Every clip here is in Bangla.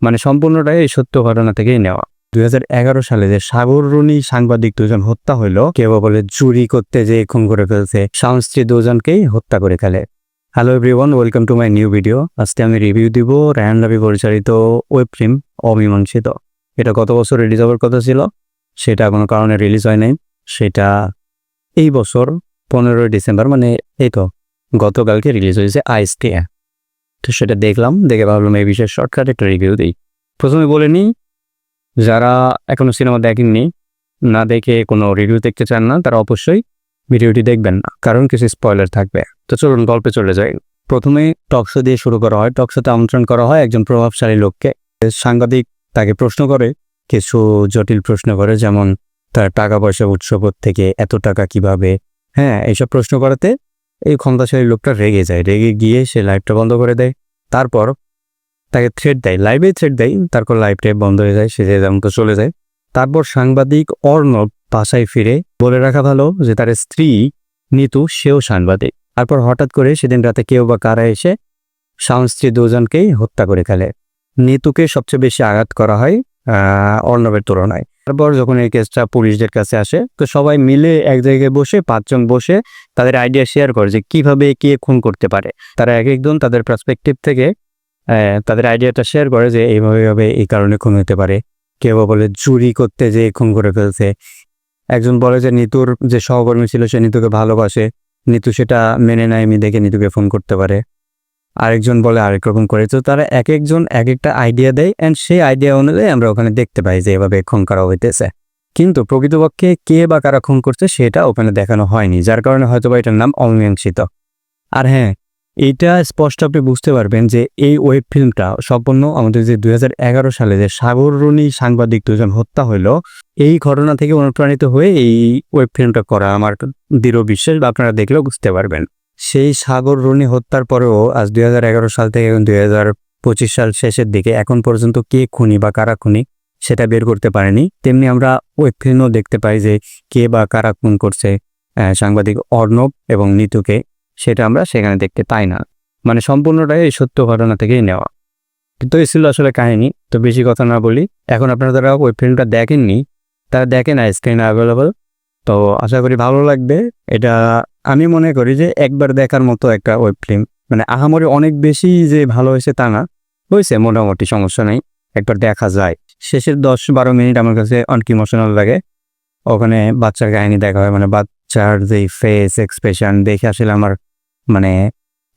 মানে সম্পূর্ণটাই এই সত্য ঘটনা থেকেই নেওয়া। 2011 সালে যে সাগররুনি সাংবাদিক দুজন হত্যা হইলো, কেউ বলে চুরি করতে যে খুন করে ফেলছে, স্বামী স্ত্রী দুজনকেই হত্যা করে ফেলে। Hello everyone, welcome to my new video. আজকে আমি রিভিউ দিব রায়হান রাফি পরিচালিত ওয়েব ফিল্ম অমীমাংসিত। এটা গত বছর রিলিজ হওয়ার কথা ছিল, সেটা কোনো কারণে রিলিজ হয় নাই। সেটা এই বছর 15 ডিসেম্বর, মানে এই তো গতকালকে রিলিজ হয়েছে আইএসটি। তো সেটা দেখলাম, দেখে ভাবলাম এই বিষয়ে শর্টকাট একটা রিভিউ দিই। প্রথমে বলে নিই, যারা এখনো সিনেমা দেখেননি, না দেখে কোনো রিভিউ দেখতে চান না, তারা অবশ্যই ভিডিওটি দেখবেন না, কারণ কিছু স্পয়লার থাকবে। তো চলুন গল্পে চলে যাই। প্রথমে টকশো দিয়ে শুরু করা হয়। টকশোতে আমন্ত্রণ করা হয় একজন প্রভাবশালী লোককে। সাংবাদিক তাকে প্রশ্ন করে, কিছু জটিল প্রশ্ন করে, যেমন তার টাকা পয়সা উৎস থেকে, এত টাকা কিভাবে, এইসব প্রশ্ন করাতে এই ক্ষমতাশালী লোকটা রেগে যায়। রেগে গিয়ে সে লাইভটা বন্ধ করে দেয়। তারপর তাকে থ্রেট দেয়, লাইভে থ্রেট দেয়। তারপর লাইভটা বন্ধ হয়ে যায়, সে যেমন তো চলে যায়। তারপর সাংবাদিক অর্ণব বাসায় ফিরে বলে রাখা ভালো যে তার স্ত্রী নিতু, সেও সাংবাদিক। তারপর হঠাৎ করে সেদিন রাতে কেউ বা কারা এসে স্বামী স্ত্রী দুজনকেই হত্যা করে ফেলে। নিতুকে সবচেয়ে বেশি আঘাত করা হয় অর্ণবের তুলনায়। তারপর যখন এই কেসটা পুলিশদের কাছে আসে, তো সবাই মিলে এক জায়গায় বসে, 5 জন বসে তাদের আইডিয়া শেয়ার করে যে কিভাবে কে খুন করতে পারে। তারা এক একজন তাদের পার্সপেক্টিভ থেকে তাদের আইডিয়াটা শেয়ার করে যে এইভাবে এই কারণে খুন হতে পারে। কেউ বলে চুরি করতে যে খুন করে ফেলছে। একজন বলে যে নিতুর যে সহকর্মী ছিল সে নিতুকে ভালোবাসে, নিতু সেটা মেনে নেয়, দেখে নিতুকে ফোন করতে পারে। আরেকজন বলে আরেক রকম করে। তো তারা এক একজন এক একটা আইডিয়া দেয়, অ্যান্ড সেই আইডিয়া অনুযায়ী আমরা ওখানে দেখতে পাই যে এভাবে খুন করা হইতেছে। কিন্তু প্রকৃতপক্ষে কে বা কারা খুন করছে সেটা ওখানে দেখানো হয়নি, যার কারণে হয়তো বা এটার নাম অমীমাংসিত। আর এইটা স্পষ্ট আপনি বুঝতে পারবেন যে এই ওয়েব ফিল্মটা সম্পূর্ণ আমাদের যে 2011 সালে যে সাগররুনি সাংবাদিক দুজন হত্যা হইলো, এই ঘটনা থেকে অনুপ্রাণিত হয়ে এই ওয়েব ফিল্মটা করা। আমার দৃঢ় বিশ্বাস, বা আপনারা দেখলেও বুঝতে পারবেন। সেই সাগররুনি হত্যার পরেও আজ 2011 সাল থেকে 2025 সাল শেষের দিকে এখন পর্যন্ত কে খুনি বা কারা খুনি সেটা বের করতে পারেনি। তেমনি আমরা ওয়েব ফিল্মও দেখতে পাই যে কে বা কারা খুন করছে সাংবাদিক অর্ণব এবং নিতুকে, সেটা আমরা সেখানে দেখতে পাই না। মানে সম্পূর্ণটাই এই সত্য ঘটনা থেকেই নেওয়া। কিন্তু এই ছিল আসলে কাহিনী। তো বেশি কথা না বলি, এখন আপনারা যারা ওয়েব ফিল্মটা দেখেননি তারা দেখেন, স্ক্রিনে অ্যাভেলেবল। তো আশা করি ভালো লাগবে। এটা আমি মনে করি যে একবার দেখার মতো একটা ওয়েব ফিল্ম। মানে আহামরি অনেক বেশি যে ভালো হয়েছে তা না, হয়েছে মোটামুটি, সমস্যা নেই, একবার দেখা যায়। শেষের 10-12 মিনিট আমার কাছে অনেক ইমোশনাল লাগে। ওখানে বাচ্চার কাহিনী দেখা হয়, মানে বাচ্চার যে ফেস এক্সপ্রেশন দেখে আসলে আমার মানে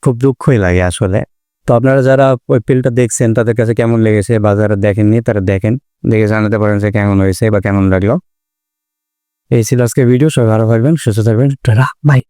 খুব দুঃখই লাগে আসলে। তো আপনারা যারা ওই ফিল্মটা দেখছেন তাদের কাছে কেমন লেগেছে, বা যারা দেখেননি তারা দেখেন, দেখে জানাতে পারেন যে কেমন হয়েছে বা কেমন লাগলো। এই ছিল আজকে ভিডিও। সবাই ভালো থাকবেন, সুস্থ থাকবেন, টাটা, বাই।